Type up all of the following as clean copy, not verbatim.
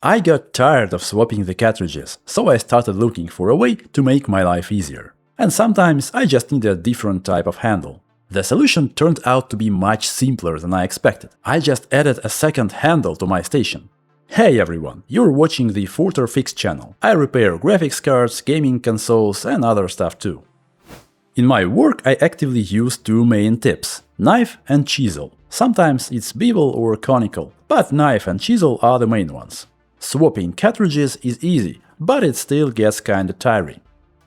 I got tired of swapping the cartridges, so I started looking for a way to make my life easier. And sometimes I just need a different type of handle. The solution turned out to be much simpler than I expected. I just added a second handle to my station. Hey everyone, you're watching the Forter Fix channel. I repair graphics cards, gaming consoles and other stuff too. In my work I actively use two main tips, knife and chisel. Sometimes it's bevel or conical, but knife and chisel are the main ones. Swapping cartridges is easy, but it still gets kinda tiring.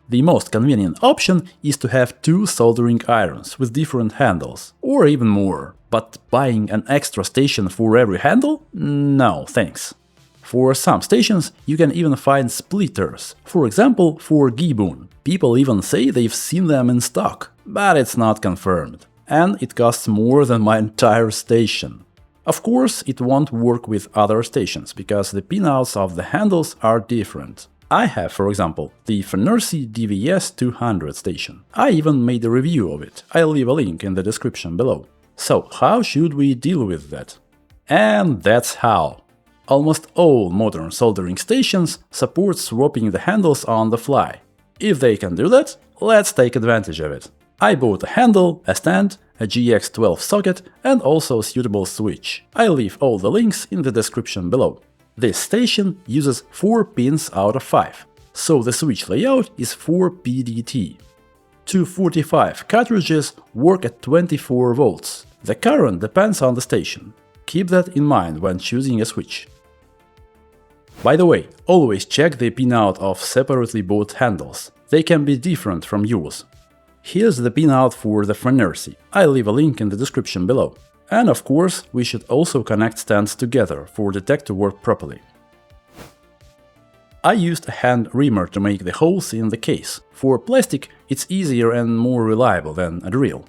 The most convenient option is to have two soldering irons with different handles, or even more. But buying an extra station for every handle? No, thanks. For some stations you can even find splitters, for example for Gibbon. People even say they've seen them in stock, but it's not confirmed. And it costs more than my entire station. Of course, it won't work with other stations, because the pinouts of the handles are different. I have, for example, the Fnirsi DWS-200 station. I even made a review of it, I'll leave a link in the description below. So how should we deal with that? And that's how. Almost all modern soldering stations support swapping the handles on the fly. If they can do that, let's take advantage of it. I bought a handle, a stand, a GX12 socket and also a suitable switch. I'll leave all the links in the description below. This station uses 4 pins out of 5, so the switch layout is 4 PDT. 245 cartridges work at 24 volts. The current depends on the station. Keep that in mind when choosing a switch. By the way, always check the pinout of separately bought handles. They can be different from yours. Here's the pinout for the Fnirsi. I'll leave a link in the description below. And of course, we should also connect stands together for the tech to work properly. I used a hand reamer to make the holes in the case. For plastic, it's easier and more reliable than a drill.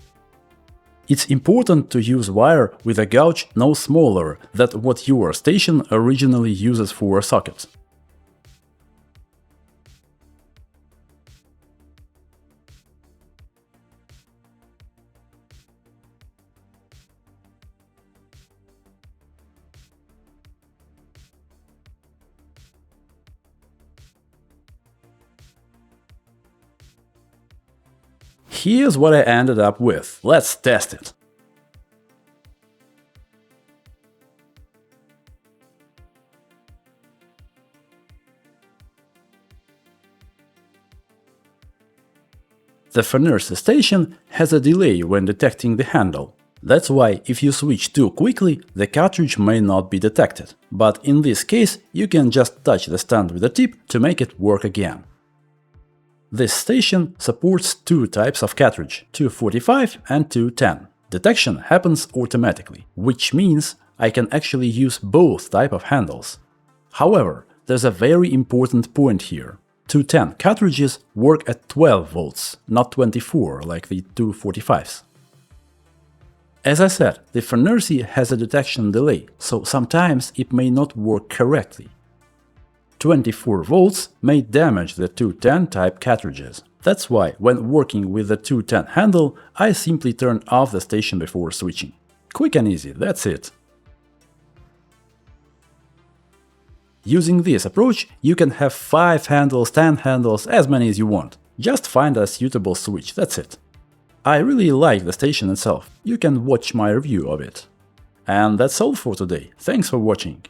It's important to use wire with a gouge no smaller than what your station originally uses for a socket. Here's what I ended up with. Let's test it. The Fnirsi station has a delay when detecting the handle. That's why if you switch too quickly, the cartridge may not be detected. But in this case, you can just touch the stand with a tip to make it work again. This station supports two types of cartridge, 245 and 210. Detection happens automatically, which means I can actually use both type of handles. However, there's a very important point here. 210 cartridges work at 12 volts, not 24 like the 245s. As I said, the Fnirsi has a detection delay, so sometimes it may not work correctly. 24 volts may damage the 210 type cartridges. That's why, when working with the 210 handle, I simply turn off the station before switching. Quick and easy, that's it. Using this approach, you can have 5 handles, 10 handles, as many as you want. Just find a suitable switch, that's it. I really like the station itself, you can watch my review of it. And that's all for today, thanks for watching.